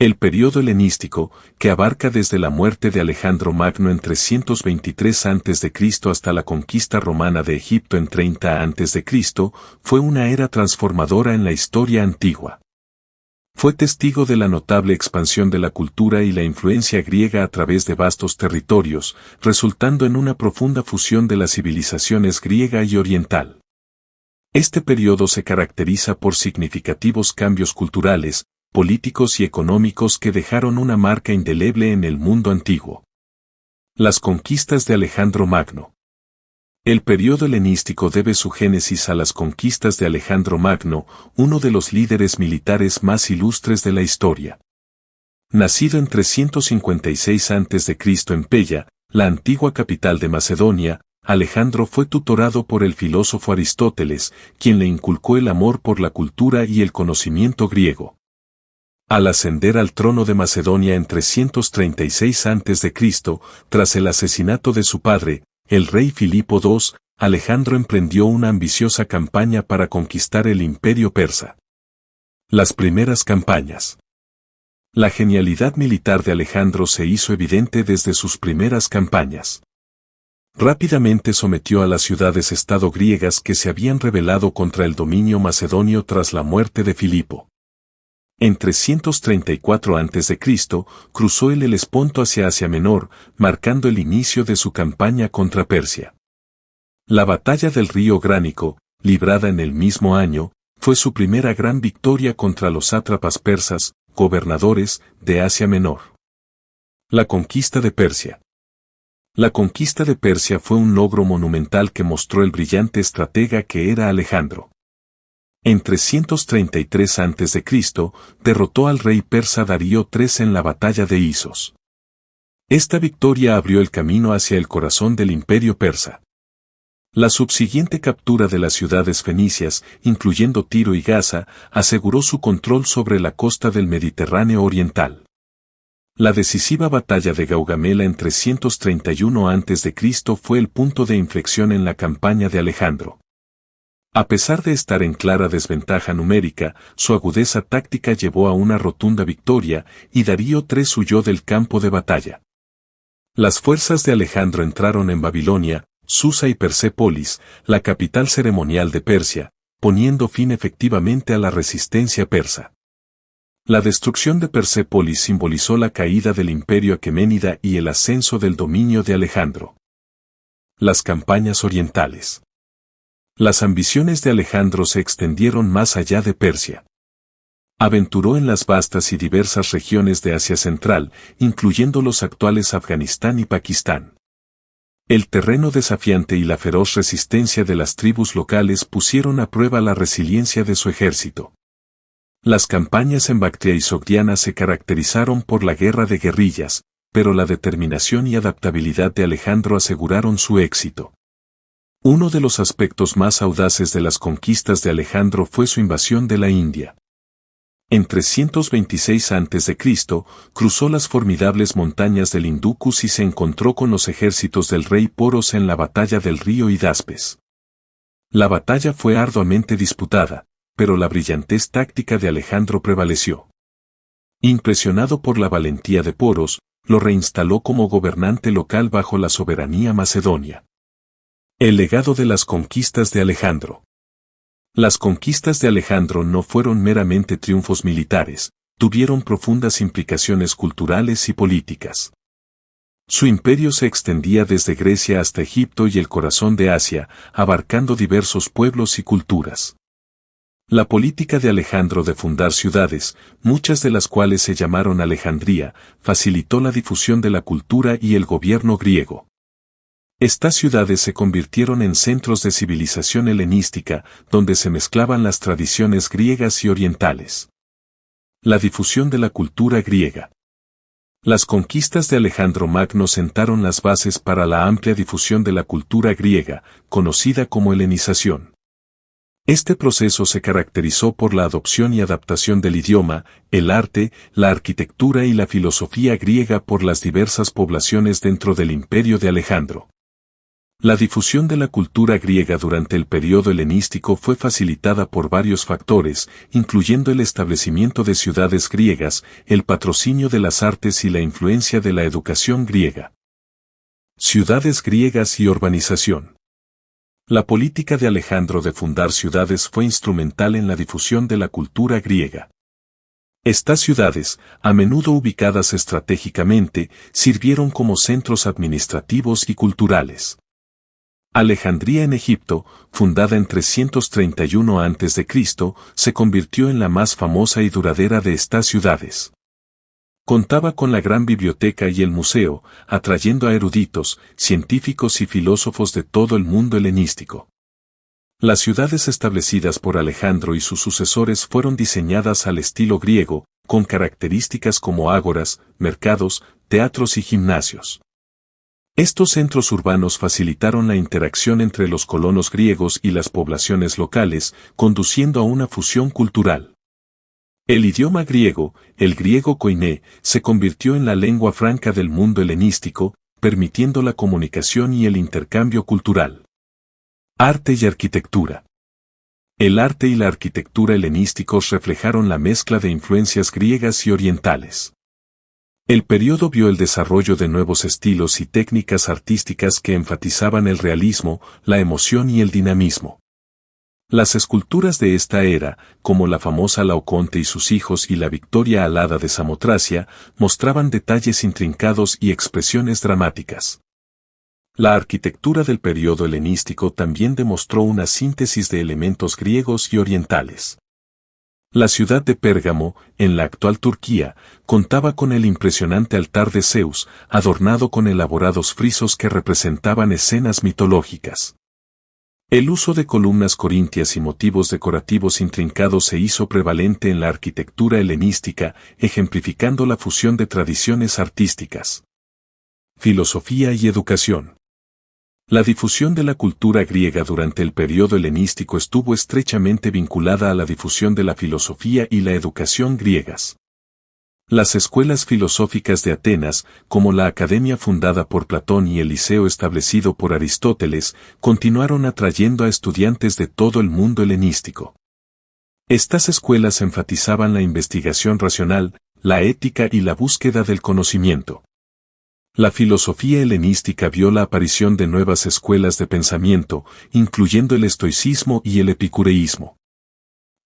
El período helenístico, que abarca desde la muerte de Alejandro Magno en 323 a.C. hasta la conquista romana de Egipto en 30 a.C., fue una era transformadora en la historia antigua. Fue testigo de la notable expansión de la cultura y la influencia griega a través de vastos territorios, resultando en una profunda fusión de las civilizaciones griega y oriental. Este periodo se caracteriza por significativos cambios culturales, políticos y económicos que dejaron una marca indeleble en el mundo antiguo. Las conquistas de Alejandro Magno. El periodo helenístico debe su génesis a las conquistas de Alejandro Magno, uno de los líderes militares más ilustres de la historia. Nacido en 356 a.C. en Pella, la antigua capital de Macedonia, Alejandro fue tutorado por el filósofo Aristóteles, quien le inculcó el amor por la cultura y el conocimiento griego. Al ascender al trono de Macedonia en 336 a.C., tras el asesinato de su padre, el rey Filipo II, Alejandro emprendió una ambiciosa campaña para conquistar el imperio persa. Las primeras campañas. La genialidad militar de Alejandro se hizo evidente desde sus primeras campañas. Rápidamente sometió a las ciudades-estado griegas que se habían rebelado contra el dominio macedonio tras la muerte de Filipo. En 334 a.C., cruzó el Helesponto hacia Asia Menor, marcando el inicio de su campaña contra Persia. La batalla del río Gránico, librada en el mismo año, fue su primera gran victoria contra los sátrapas persas, gobernadores de Asia Menor. La conquista de Persia. La conquista de Persia fue un logro monumental que mostró el brillante estratega que era Alejandro. En 333 a.C., derrotó al rey persa Darío III en la batalla de Isos. Esta victoria abrió el camino hacia el corazón del imperio persa. La subsiguiente captura de las ciudades fenicias, incluyendo Tiro y Gaza, aseguró su control sobre la costa del Mediterráneo oriental. La decisiva batalla de Gaugamela en 331 a.C. fue el punto de inflexión en la campaña de Alejandro. A pesar de estar en clara desventaja numérica, su agudeza táctica llevó a una rotunda victoria, y Darío III huyó del campo de batalla. Las fuerzas de Alejandro entraron en Babilonia, Susa y Persépolis, la capital ceremonial de Persia, poniendo fin efectivamente a la resistencia persa. La destrucción de Persépolis simbolizó la caída del imperio aqueménida y el ascenso del dominio de Alejandro. Las campañas orientales. Las ambiciones de Alejandro se extendieron más allá de Persia. Aventuró en las vastas y diversas regiones de Asia Central, incluyendo los actuales Afganistán y Pakistán. El terreno desafiante y la feroz resistencia de las tribus locales pusieron a prueba la resiliencia de su ejército. Las campañas en Bactria y Sogdiana se caracterizaron por la guerra de guerrillas, pero la determinación y adaptabilidad de Alejandro aseguraron su éxito. Uno de los aspectos más audaces de las conquistas de Alejandro fue su invasión de la India. En 326 a.C., cruzó las formidables montañas del Hindukush y se encontró con los ejércitos del rey Poros en la batalla del río Hidaspes. La batalla fue arduamente disputada, pero la brillantez táctica de Alejandro prevaleció. Impresionado por la valentía de Poros, lo reinstaló como gobernante local bajo la soberanía macedonia. El legado de las conquistas de Alejandro. Las conquistas de Alejandro no fueron meramente triunfos militares, tuvieron profundas implicaciones culturales y políticas. Su imperio se extendía desde Grecia hasta Egipto y el corazón de Asia, abarcando diversos pueblos y culturas. La política de Alejandro de fundar ciudades, muchas de las cuales se llamaron Alejandría, facilitó la difusión de la cultura y el gobierno griego. Estas ciudades se convirtieron en centros de civilización helenística, donde se mezclaban las tradiciones griegas y orientales. La difusión de la cultura griega. Las conquistas de Alejandro Magno sentaron las bases para la amplia difusión de la cultura griega, conocida como helenización. Este proceso se caracterizó por la adopción y adaptación del idioma, el arte, la arquitectura y la filosofía griega por las diversas poblaciones dentro del imperio de Alejandro. La difusión de la cultura griega durante el periodo helenístico fue facilitada por varios factores, incluyendo el establecimiento de ciudades griegas, el patrocinio de las artes y la influencia de la educación griega. Ciudades griegas y urbanización. La política de Alejandro de fundar ciudades fue instrumental en la difusión de la cultura griega. Estas ciudades, a menudo ubicadas estratégicamente, sirvieron como centros administrativos y culturales. Alejandría en Egipto, fundada en 331 a.C., se convirtió en la más famosa y duradera de estas ciudades. Contaba con la gran biblioteca y el museo, atrayendo a eruditos, científicos y filósofos de todo el mundo helenístico. Las ciudades establecidas por Alejandro y sus sucesores fueron diseñadas al estilo griego, con características como ágoras, mercados, teatros y gimnasios. Estos centros urbanos facilitaron la interacción entre los colonos griegos y las poblaciones locales, conduciendo a una fusión cultural. El idioma griego, el griego koiné, se convirtió en la lengua franca del mundo helenístico, permitiendo la comunicación y el intercambio cultural. Arte y arquitectura. El arte y la arquitectura helenísticos reflejaron la mezcla de influencias griegas y orientales. El periodo vio el desarrollo de nuevos estilos y técnicas artísticas que enfatizaban el realismo, la emoción y el dinamismo. Las esculturas de esta era, como la famosa Laoconte y sus hijos y la Victoria alada de Samotracia, mostraban detalles intrincados y expresiones dramáticas. La arquitectura del periodo helenístico también demostró una síntesis de elementos griegos y orientales. La ciudad de Pérgamo, en la actual Turquía, contaba con el impresionante altar de Zeus, adornado con elaborados frisos que representaban escenas mitológicas. El uso de columnas corintias y motivos decorativos intrincados se hizo prevalente en la arquitectura helenística, ejemplificando la fusión de tradiciones artísticas. Filosofía y educación. La difusión de la cultura griega durante el periodo helenístico estuvo estrechamente vinculada a la difusión de la filosofía y la educación griegas. Las escuelas filosóficas de Atenas, como la academia fundada por Platón y el liceo establecido por Aristóteles, continuaron atrayendo a estudiantes de todo el mundo helenístico. Estas escuelas enfatizaban la investigación racional, la ética y la búsqueda del conocimiento. La filosofía helenística vio la aparición de nuevas escuelas de pensamiento, incluyendo el estoicismo y el epicureísmo.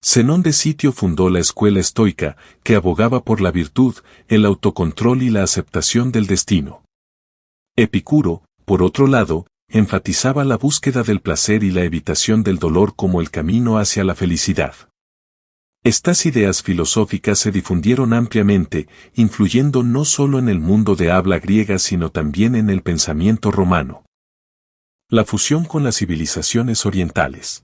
Zenón de Sitio fundó la escuela estoica, que abogaba por la virtud, el autocontrol y la aceptación del destino. Epicuro, por otro lado, enfatizaba la búsqueda del placer y la evitación del dolor como el camino hacia la felicidad. Estas ideas filosóficas se difundieron ampliamente, influyendo no solo en el mundo de habla griega sino también en el pensamiento romano. La fusión con las civilizaciones orientales.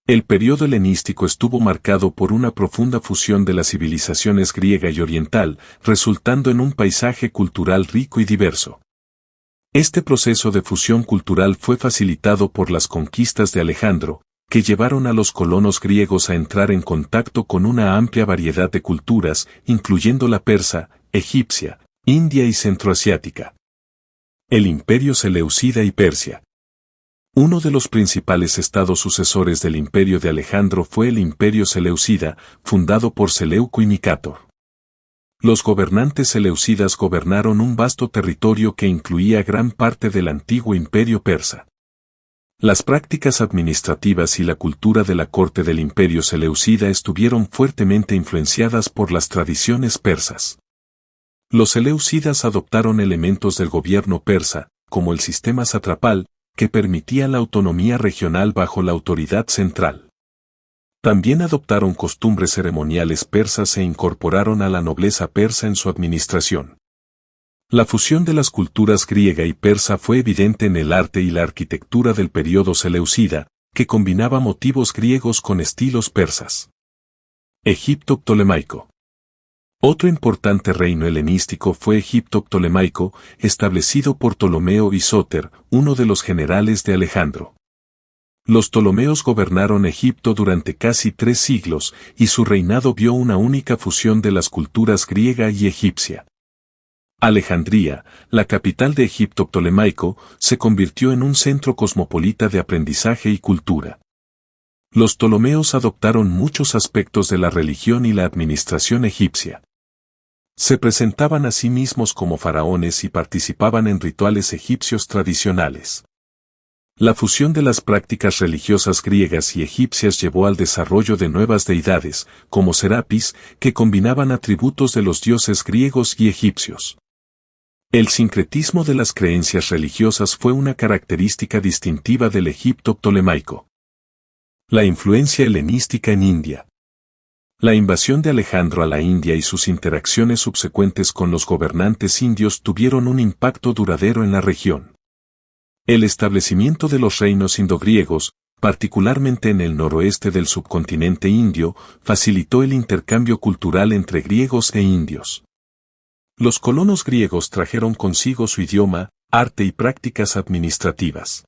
El periodo helenístico estuvo marcado por una profunda fusión de las civilizaciones griega y oriental, resultando en un paisaje cultural rico y diverso. Este proceso de fusión cultural fue facilitado por las conquistas de Alejandro, que llevaron a los colonos griegos a entrar en contacto con una amplia variedad de culturas, incluyendo la persa, egipcia, india y centroasiática. El imperio seleucida y Persia. Uno de los principales estados sucesores del imperio de Alejandro fue el imperio seleucida, fundado por Seleuco y Nicátor. Los gobernantes seleucidas gobernaron un vasto territorio que incluía gran parte del antiguo imperio persa. Las prácticas administrativas y la cultura de la corte del imperio seleucida estuvieron fuertemente influenciadas por las tradiciones persas. Los seleucidas adoptaron elementos del gobierno persa, como el sistema satrapal, que permitía la autonomía regional bajo la autoridad central. También adoptaron costumbres ceremoniales persas e incorporaron a la nobleza persa en su administración. La fusión de las culturas griega y persa fue evidente en el arte y la arquitectura del periodo seleucida, que combinaba motivos griegos con estilos persas. Egipto ptolemaico. Otro importante reino helenístico fue Egipto ptolemaico, establecido por Ptolomeo y Sóter, uno de los generales de Alejandro. Los Ptolomeos gobernaron Egipto durante casi 3 siglos, y su reinado vio una única fusión de las culturas griega y egipcia. Alejandría, la capital de Egipto ptolemaico, se convirtió en un centro cosmopolita de aprendizaje y cultura. Los ptolomeos adoptaron muchos aspectos de la religión y la administración egipcia. Se presentaban a sí mismos como faraones y participaban en rituales egipcios tradicionales. La fusión de las prácticas religiosas griegas y egipcias llevó al desarrollo de nuevas deidades, como Serapis, que combinaban atributos de los dioses griegos y egipcios. El sincretismo de las creencias religiosas fue una característica distintiva del Egipto ptolemaico. La influencia helenística en India. La invasión de Alejandro a la India y sus interacciones subsecuentes con los gobernantes indios tuvieron un impacto duradero en la región. El establecimiento de los reinos indogriegos, particularmente en el noroeste del subcontinente indio, facilitó el intercambio cultural entre griegos e indios. Los colonos griegos trajeron consigo su idioma, arte y prácticas administrativas.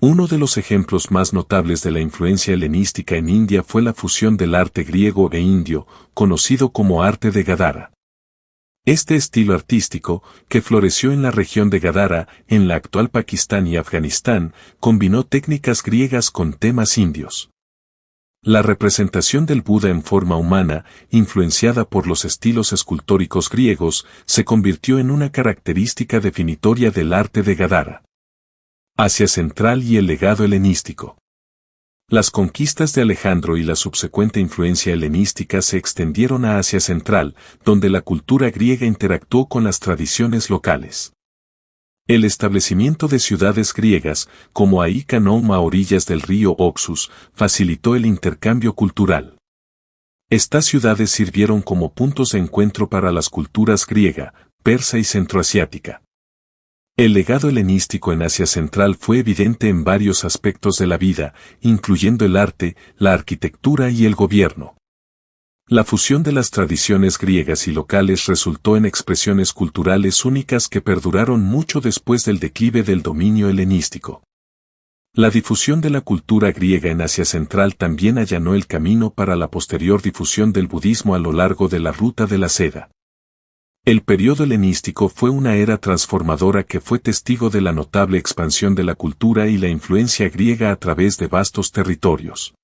Uno de los ejemplos más notables de la influencia helenística en India fue la fusión del arte griego e indio, conocido como arte de Gadara. Este estilo artístico, que floreció en la región de Gadara, en la actual Pakistán y Afganistán, combinó técnicas griegas con temas indios. La representación del Buda en forma humana, influenciada por los estilos escultóricos griegos, se convirtió en una característica definitoria del arte de Gadara. Asia Central y el legado helenístico. Las conquistas de Alejandro y la subsecuente influencia helenística se extendieron a Asia Central, donde la cultura griega interactuó con las tradiciones locales. El establecimiento de ciudades griegas, como Aika Noum a orillas del río Oxus, facilitó el intercambio cultural. Estas ciudades sirvieron como puntos de encuentro para las culturas griega, persa y centroasiática. El legado helenístico en Asia Central fue evidente en varios aspectos de la vida, incluyendo el arte, la arquitectura y el gobierno. La fusión de las tradiciones griegas y locales resultó en expresiones culturales únicas que perduraron mucho después del declive del dominio helenístico. La difusión de la cultura griega en Asia Central también allanó el camino para la posterior difusión del budismo a lo largo de la ruta de la seda. El periodo helenístico fue una era transformadora que fue testigo de la notable expansión de la cultura y la influencia griega a través de vastos territorios.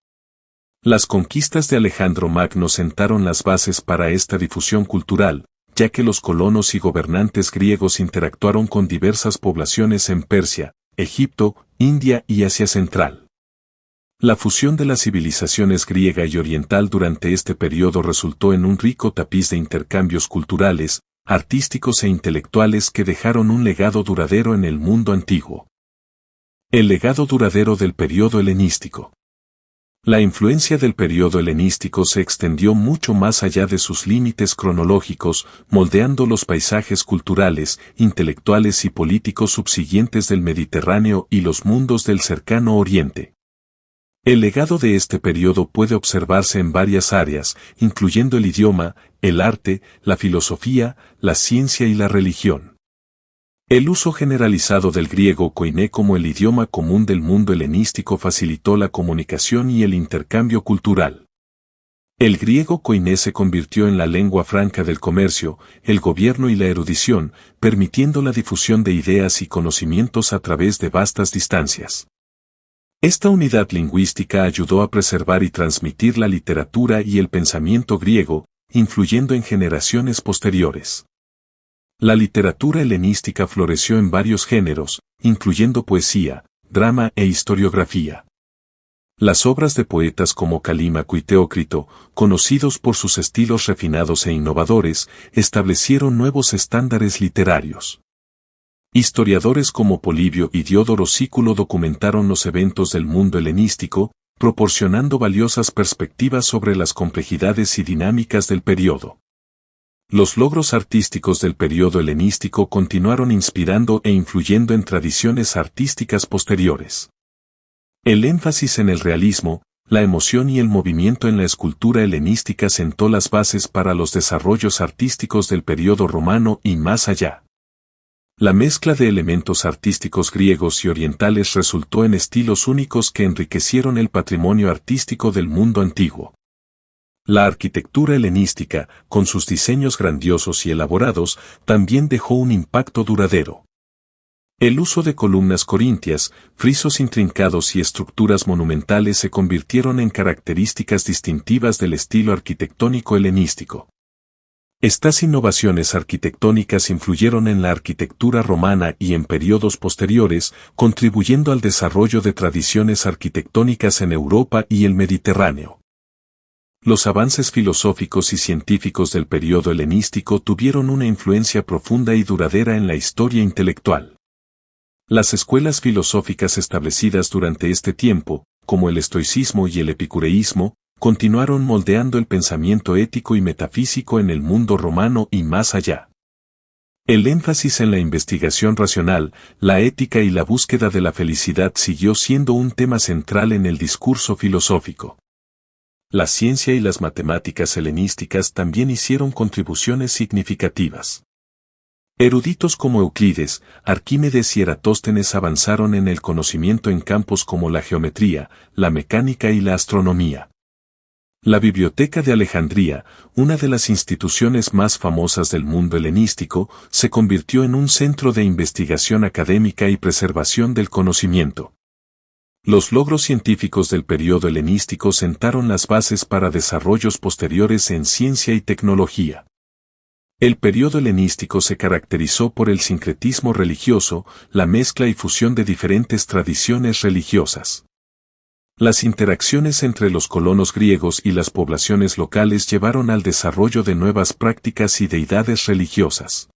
Las conquistas de Alejandro Magno sentaron las bases para esta difusión cultural, ya que los colonos y gobernantes griegos interactuaron con diversas poblaciones en Persia, Egipto, India y Asia Central. La fusión de las civilizaciones griega y oriental durante este periodo resultó en un rico tapiz de intercambios culturales, artísticos e intelectuales que dejaron un legado duradero en el mundo antiguo. El legado duradero del periodo helenístico. La influencia del periodo helenístico se extendió mucho más allá de sus límites cronológicos, moldeando los paisajes culturales, intelectuales y políticos subsiguientes del Mediterráneo y los mundos del cercano Oriente. El legado de este periodo puede observarse en varias áreas, incluyendo el idioma, el arte, la filosofía, la ciencia y la religión. El uso generalizado del griego koiné como el idioma común del mundo helenístico facilitó la comunicación y el intercambio cultural. El griego koiné se convirtió en la lengua franca del comercio, el gobierno y la erudición, permitiendo la difusión de ideas y conocimientos a través de vastas distancias. Esta unidad lingüística ayudó a preservar y transmitir la literatura y el pensamiento griego, influyendo en generaciones posteriores. La literatura helenística floreció en varios géneros, incluyendo poesía, drama e historiografía. Las obras de poetas como Calímaco y Teócrito, conocidos por sus estilos refinados e innovadores, establecieron nuevos estándares literarios. Historiadores como Polibio y Diodoro Sículo documentaron los eventos del mundo helenístico, proporcionando valiosas perspectivas sobre las complejidades y dinámicas del periodo. Los logros artísticos del periodo helenístico continuaron inspirando e influyendo en tradiciones artísticas posteriores. El énfasis en el realismo, la emoción y el movimiento en la escultura helenística sentó las bases para los desarrollos artísticos del periodo romano y más allá. La mezcla de elementos artísticos griegos y orientales resultó en estilos únicos que enriquecieron el patrimonio artístico del mundo antiguo. La arquitectura helenística, con sus diseños grandiosos y elaborados, también dejó un impacto duradero. El uso de columnas corintias, frisos intrincados y estructuras monumentales se convirtieron en características distintivas del estilo arquitectónico helenístico. Estas innovaciones arquitectónicas influyeron en la arquitectura romana y en periodos posteriores, contribuyendo al desarrollo de tradiciones arquitectónicas en Europa y el Mediterráneo. Los avances filosóficos y científicos del periodo helenístico tuvieron una influencia profunda y duradera en la historia intelectual. Las escuelas filosóficas establecidas durante este tiempo, como el estoicismo y el epicureísmo, continuaron moldeando el pensamiento ético y metafísico en el mundo romano y más allá. El énfasis en la investigación racional, la ética y la búsqueda de la felicidad siguió siendo un tema central en el discurso filosófico. La ciencia y las matemáticas helenísticas también hicieron contribuciones significativas. Eruditos como Euclides, Arquímedes y Eratóstenes avanzaron en el conocimiento en campos como la geometría, la mecánica y la astronomía. La Biblioteca de Alejandría, una de las instituciones más famosas del mundo helenístico, se convirtió en un centro de investigación académica y preservación del conocimiento. Los logros científicos del periodo helenístico sentaron las bases para desarrollos posteriores en ciencia y tecnología. El periodo helenístico se caracterizó por el sincretismo religioso, la mezcla y fusión de diferentes tradiciones religiosas. Las interacciones entre los colonos griegos y las poblaciones locales llevaron al desarrollo de nuevas prácticas y deidades religiosas.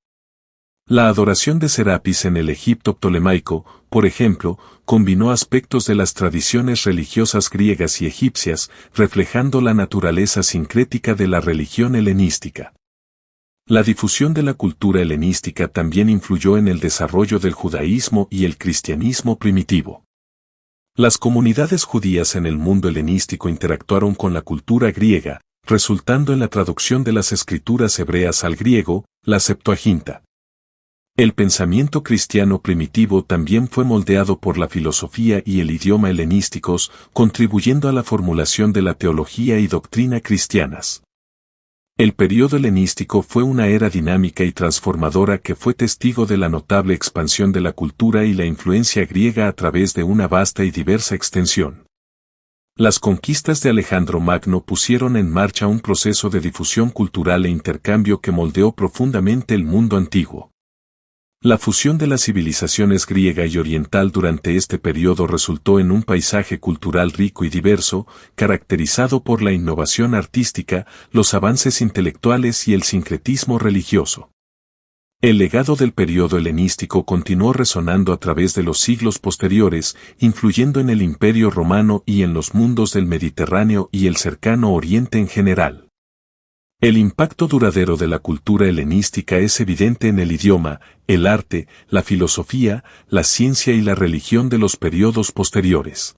La adoración de Serapis en el Egipto ptolemaico, por ejemplo, combinó aspectos de las tradiciones religiosas griegas y egipcias, reflejando la naturaleza sincrética de la religión helenística. La difusión de la cultura helenística también influyó en el desarrollo del judaísmo y el cristianismo primitivo. Las comunidades judías en el mundo helenístico interactuaron con la cultura griega, resultando en la traducción de las escrituras hebreas al griego, la Septuaginta. El pensamiento cristiano primitivo también fue moldeado por la filosofía y el idioma helenísticos, contribuyendo a la formulación de la teología y doctrina cristianas. El periodo helenístico fue una era dinámica y transformadora que fue testigo de la notable expansión de la cultura y la influencia griega a través de una vasta y diversa extensión. Las conquistas de Alejandro Magno pusieron en marcha un proceso de difusión cultural e intercambio que moldeó profundamente el mundo antiguo. La fusión de las civilizaciones griega y oriental durante este periodo resultó en un paisaje cultural rico y diverso, caracterizado por la innovación artística, los avances intelectuales y el sincretismo religioso. El legado del periodo helenístico continuó resonando a través de los siglos posteriores, influyendo en el Imperio Romano y en los mundos del Mediterráneo y el Cercano Oriente en general. El impacto duradero de la cultura helenística es evidente en el idioma, el arte, la filosofía, la ciencia y la religión de los periodos posteriores.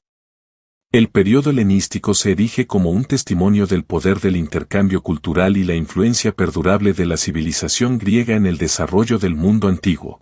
El periodo helenístico se erige como un testimonio del poder del intercambio cultural y la influencia perdurable de la civilización griega en el desarrollo del mundo antiguo.